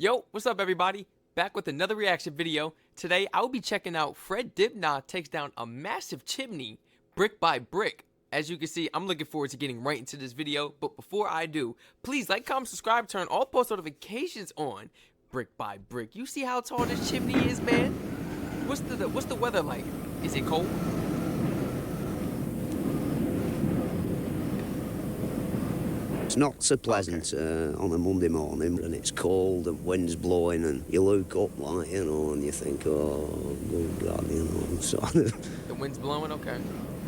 Yo, what's up everybody? Back with another reaction video. Today I'll be checking out Fred Dibnah takes down a massive chimney brick by brick. As you can see, I'm looking forward to getting right into this video, but before I do, please like, comment, subscribe, turn all post notifications on. Brick by brick. You see how tall this chimney is, man? What's the weather like? Is it cold? It's not so pleasant on a Monday morning, and it's cold and wind's blowing, and you look up, like, and you think, oh, good God, sort of. The wind's blowing, okay.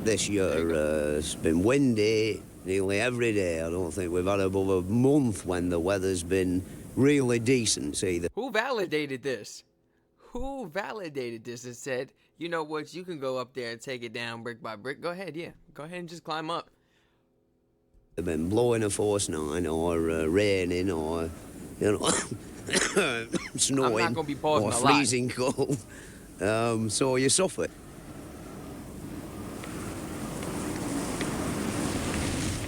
This year it's been windy nearly every day. I don't think we've had above a month when the weather's been really decent either. Who validated this? Who validated this and said, you know what, you can go up there and take it down brick by brick? Go ahead, yeah. Go ahead and just climb up. They've been blowing a force 9 or raining or, snowing, I'm not gonna be pausing or a lot. freezing cold. So you suffer.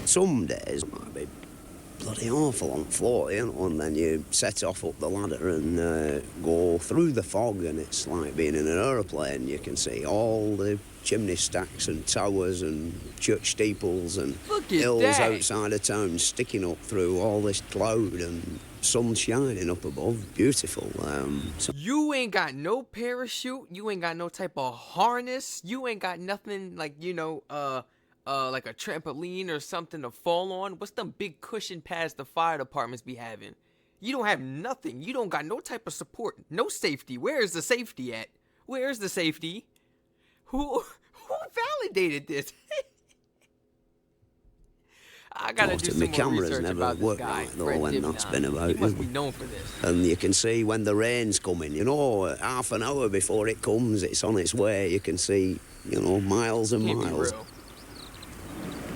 Some days it might be bloody awful on the floor, and then you set off up the ladder and go through the fog, and it's like being in an aeroplane. You can see all the chimney stacks and towers and church steeples and hills outside of town sticking up through all this cloud and sun shining up above. Beautiful. You ain't got no parachute. You ain't got no type of harness. You ain't got nothing like, like a trampoline or something to fall on. What's them big cushion pads the fire departments be having? You don't have nothing. You don't got no type of support. No safety. Where is the safety at? Where's the safety? Who validated this? I gotta do some more research about this guy, Fred Dibnah. He must be known for this. And you can see when the rain's coming, half an hour before it comes, it's on its way. You can see, miles and miles.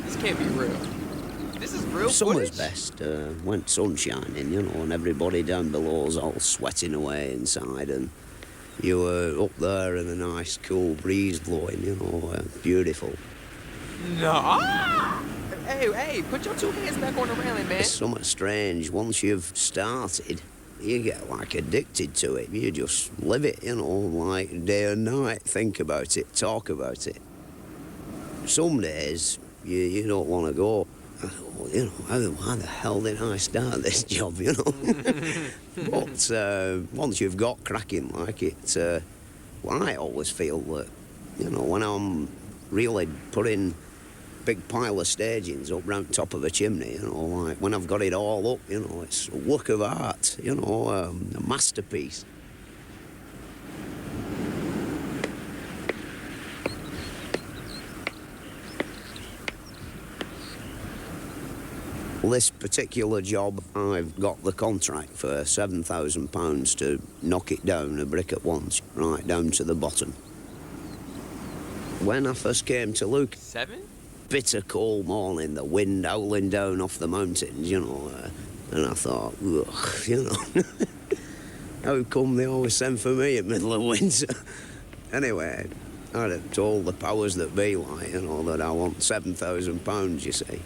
This can't be real. This is real Summer's footage? best, when sun's shining, and everybody down below's all sweating away inside, and you were up there in a nice cool breeze blowing, beautiful. No. Ah! Hey, put your two hands back on the railing, man. It's something strange. Once you've started, you get like addicted to it. You just live it, like day and night. Think about it, talk about it. Some days you don't want to go. Why the hell did I start this job, But once you've got cracking like it, I always feel that, when I'm really putting big pile of stagings up round top of a chimney, like when I've got it all up, it's a work of art, a masterpiece. This particular job, I've got the contract for £7,000 to knock it down a brick at once, right down to the bottom. When I first came to look, 7? bitter cold morning, the wind howling down off the mountains, and I thought, ugh, how come they always send for me in the middle of winter? Anyway, I'd have told the powers that be, like, that I want £7,000, you see.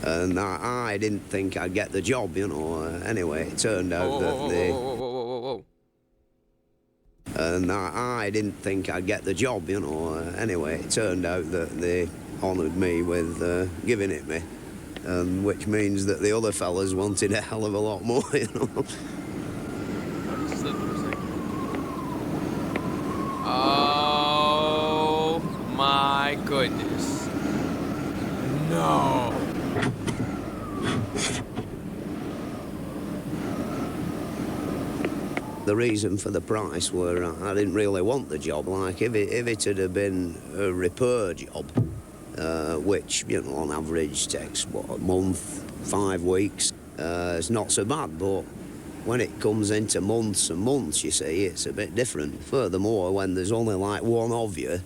And I didn't think I'd get the job, Anyway, it turned out that they... And I didn't think I'd get the job, Anyway, it turned out that they honoured me with giving it me, which means that the other fellas wanted a hell of a lot more, Oh my goodness. No. The reason for the price were I didn't really want the job. Like, if it had been a repair job, which, on average takes, a month, 5 weeks, it's not so bad. But when it comes into months and months, you see, it's a bit different. Furthermore, when there's only like one of you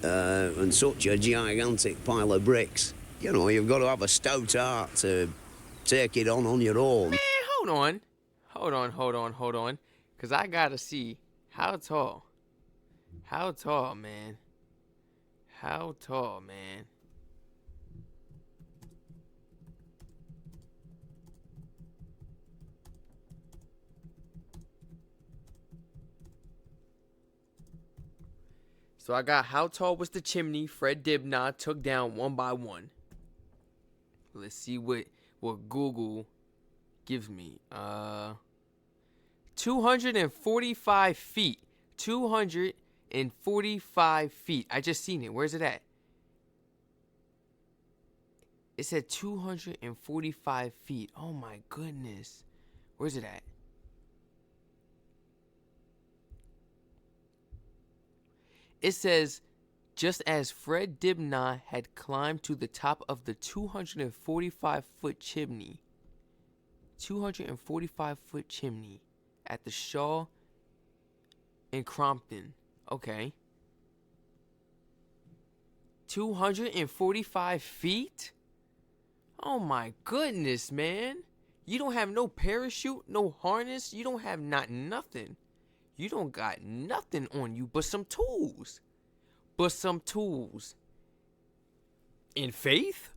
and such a gigantic pile of bricks, you've got to have a stout heart to take it on your own. Man, hold on. Because I gotta see how tall. How tall, man. How tall, man. So I got how tall was the chimney Fred Dibnah took down one by one. Let's see what Google gives me. 245 feet. 245 feet. I just seen it. Where's it at? It said 245 feet. Oh my goodness. Where's it at? It says, just as Fred Dibnah had climbed to the top of the 245-foot chimney. 245-foot chimney at the Shaw in Crompton. Okay. 245 feet? Oh my goodness, man. You don't have no parachute, no harness. You don't have nothing. You don't got nothing on you but some tools. In faith?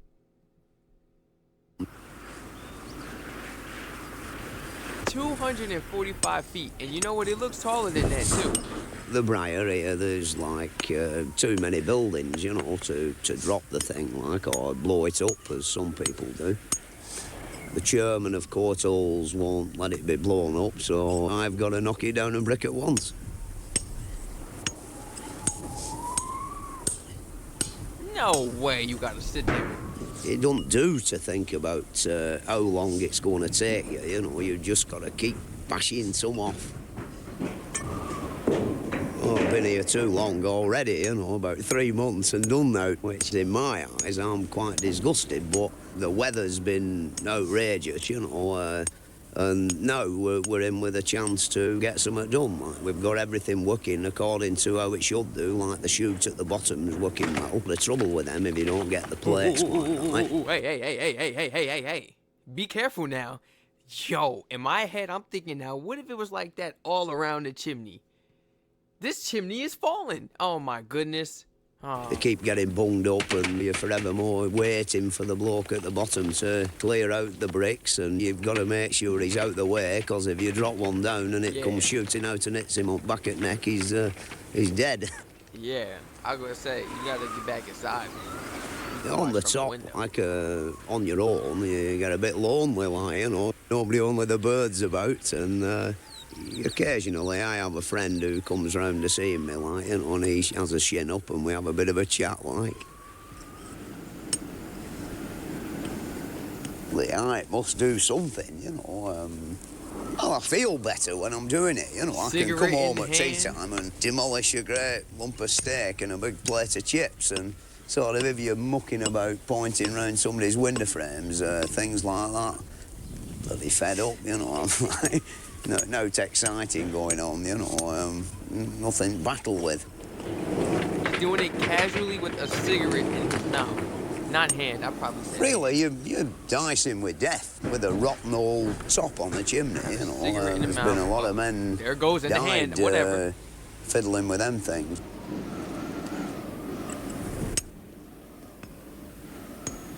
$245 feet. And you know what? It looks taller than that, too. The Briar here, there's like too many buildings, you know, to drop the thing, like, or blow it up, as some people do. The chairman of Court Halls won't let it be blown up, so I've got to knock it down a brick at once. No way you gotta sit there. It don't do to think about how long it's going to take you, you know. You just got to keep bashing some off. Oh, I've been here too long already, you know, about 3 months and done now, which in my eyes I'm quite disgusted, but the weather's been outrageous, you know, and now we're in with a chance to get something done. Like, we've got everything working according to how it should do, like the chute at the bottom is working well. The trouble with them if you don't get the plates right. Hey. Be careful now. Yo, in my head I'm thinking now, what if it was like that all around the chimney? This chimney is falling. Oh my goodness. Oh. They keep getting bunged up and you're forevermore waiting for the bloke at the bottom to clear out the bricks, and you've got to make sure he's out the way, because if you drop one down and it comes shooting out and hits him up back at neck, he's dead. Yeah, I was gonna say, you gotta get back inside. On the top, like on your own, you get a bit lonely, like, you know, nobody, only the birds about, and occasionally I have a friend who comes round to see me, like, you know, and he has a shin up and we have a bit of a chat, like. The height must do something, you know. Well, I feel better when I'm doing it, you know. I can come home at tea time and demolish a great lump of steak and a big plate of chips, and sort of if you're mucking about pointing round somebody's window frames, things like that, bloody fed up, you know. I'm like, no exciting going on, you know, nothing to battle with. He's doing it casually with a cigarette in his mouth. Not hand, I'd probably say. Really, you're dicing with death with a rotten old top on the chimney, you know. There's been a lot of men there goes in died, the hand, whatever. Fiddling with them things.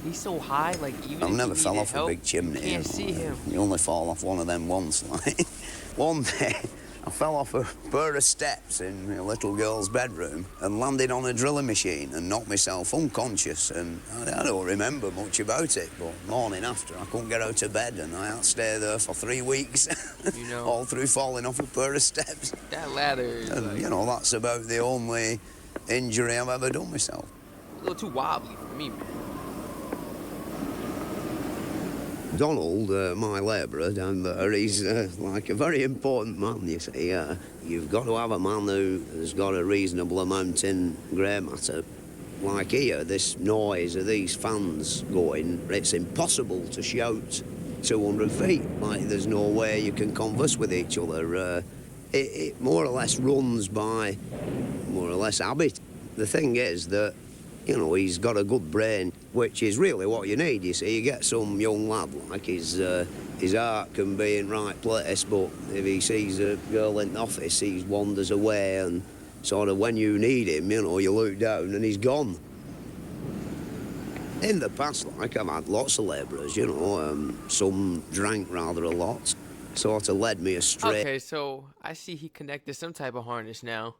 He's so high, like, even I've if never you fell needed off help, a big chimney. You can't see him. You only fall off one of them once, like. One day, I fell off a pair of steps in a little girl's bedroom and landed on a drilling machine and knocked myself unconscious, and I don't remember much about it, but morning after I couldn't get out of bed and I had to stay there for 3 weeks, You know, all through falling off a pair of steps. That ladder is And, like, you know, that's about the only injury I've ever done myself. a little too wobbly for me, man. Donald, my labourer down there, he's like a very important man, you see. You've got to have a man who has got a reasonable amount in grey matter. Like here, this noise of these fans going, it's impossible to shout 200 feet. Like, there's no way you can converse with each other. It more or less runs by more or less habit. The thing is that, you know, he's got a good brain, which is really what you need, you see. You get some young lad, like, his heart can be in right place, but if he sees a girl in the office, he wanders away, and sort of when you need him, you know, you look down and he's gone. In the past, like, I've had lots of labourers, you know, some drank rather a lot, sort of led me astray. Okay, so I see he connected some type of harness now.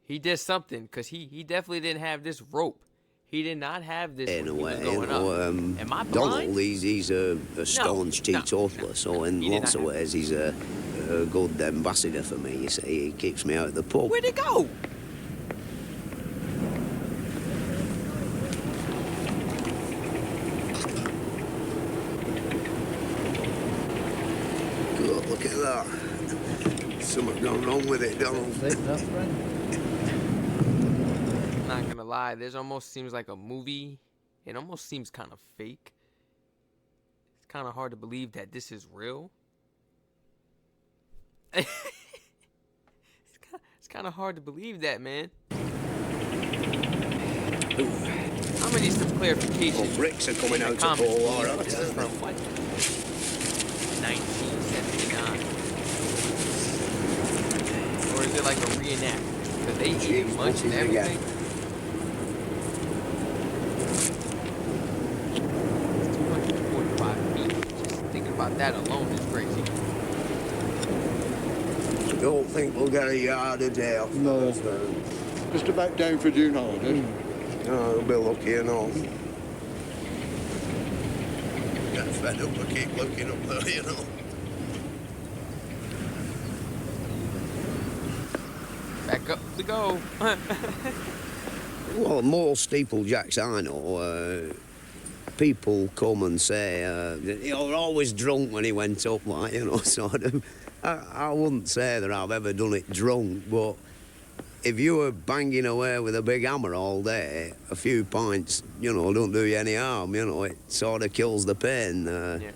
He did something, because he definitely didn't have this rope. He did not have this In a when he was way, going up. Am I blind? Donald, he's a staunch teetotaler, so in He did lots not of have ways, he's a good ambassador for me, you see. He keeps me out of the pub. Where'd it go? Good, look at that. Something gone wrong with it, Donald. Not gonna lie, this almost seems like a movie. It almost seems kind of fake. It's kind of hard to believe that this is real. It's kind of hard to believe that, man. Ooh. I'm gonna need some clarification. Oh, bricks are coming in the out of comments. all, all right. This is from what? 1979. Or is it like a reenactment? Because they eat lunch and everything. 245 feet. Just thinking about that alone is crazy. Don't think we'll get a yard a day off. No. Just about down for June holidays. Oh, we'll be lucky and all. Get fed up and keep looking up there, you know. Back up we go. Well, most steeplejacks I know, people come and say, you're always drunk when he went up, like, you know, sort of. I wouldn't say that I've ever done it drunk, but if you were banging away with a big hammer all day, a few pints, you know, don't do you any harm, you know, it sort of kills the pain. Yeah.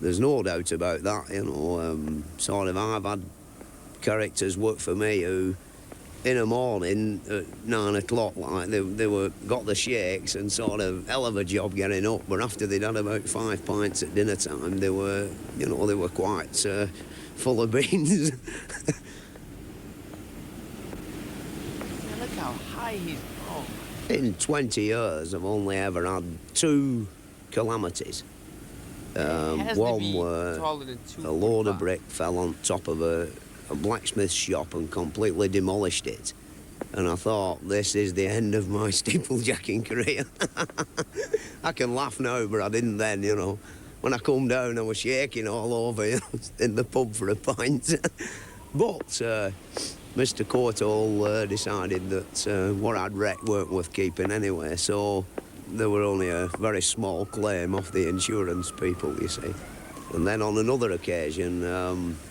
There's no doubt about that, you know. Sort of, I've had characters work for me who, in the morning at 9 o'clock, like, they were got the shakes and sort of hell of a job getting up, but after they'd had about 5 pints at dinner time, they were, you know, they were quite full of beans. Man, look how high he's. Oh. In 20 years, I've only ever had 2 calamities. One were a load of brick fell on top of a blacksmith shop and completely demolished it. And I thought, this is the end of my steeplejacking career. I can laugh now, but I didn't then, you know. When I come down, I was shaking all over, you know, in the pub for a pint. But Mr. Courtall decided that what I'd wrecked weren't worth keeping anyway, so there were only a very small claim off the insurance people, you see. And then on another occasion,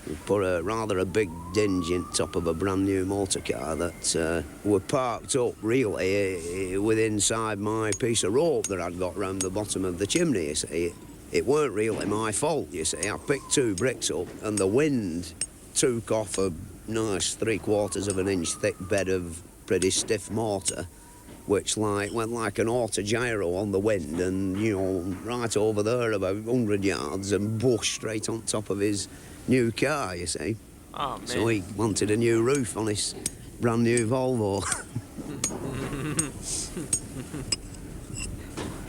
we put rather a big dinge in top of a brand new motor car that were parked up really with inside my piece of rope that I'd got round the bottom of the chimney, you see. It weren't really my fault, you see. I picked 2 bricks up and the wind took off a nice 3/4 of an inch thick bed of pretty stiff mortar, which went like an autogyro on the wind and, you know, right over there about 100 yards and bush straight on top of his new car, you see. Oh, man. So he wanted a new roof on his brand new Volvo.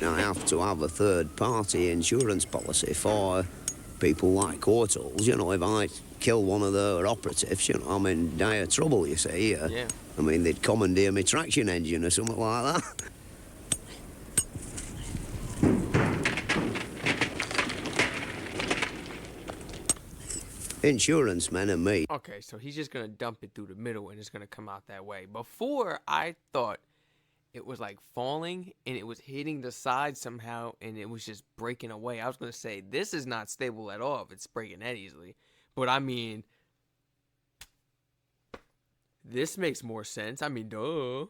Now, I have to have a third-party insurance policy for people like Courtalls. You know, if I kill one of their operatives, you know, I'm in dire trouble, you see. Yeah. I mean, they'd commandeer my traction engine or something like that. Insurance men and me. Okay, so he's just gonna dump it through the middle and it's gonna come out that way. Before, I thought it was like falling and it was hitting the side somehow and it was just breaking away. I was gonna say, this is not stable at all if it's breaking that easily. But I mean, this makes more sense. I mean, duh.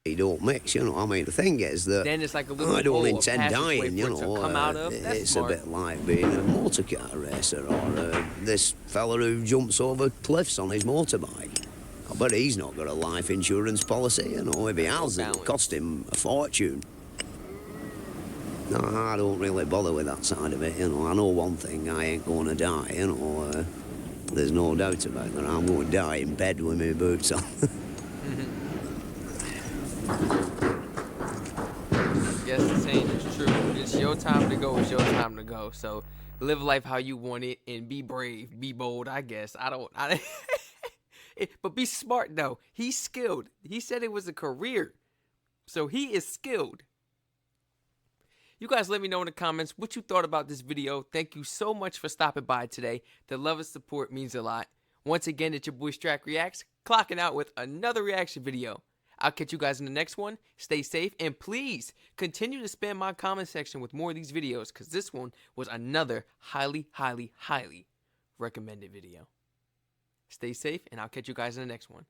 They don't mix, you know. I mean, the thing is that Then it's like a little I don't hole, a intend passageway dying, you for it to know. come out of. That's It's smart. a bit like being a motor car racer or this fella who jumps over cliffs on his motorbike. I bet he's not got a life insurance policy, you know. If he has, it'll cost him a fortune. No, I don't really bother with that side of it, you know. I know one thing, I ain't going to die, you know. There's no doubt about that. I'm going to die in bed with my boots on. Yes, the saying is true. It's your time to go. It's your time to go. So live life how you want it and be brave, be bold. I guess I don't. But be smart though. He's skilled. He said it was a career. So he is skilled. You guys let me know in the comments what you thought about this video. Thank you so much for stopping by today. The love and support means a lot. Once again, it's your boy Strac Reacts, clocking out with another reaction video. I'll catch you guys in the next one. Stay safe, and please continue to spam my comment section with more of these videos, because this one was another highly, highly, highly recommended video. Stay safe, and I'll catch you guys in the next one.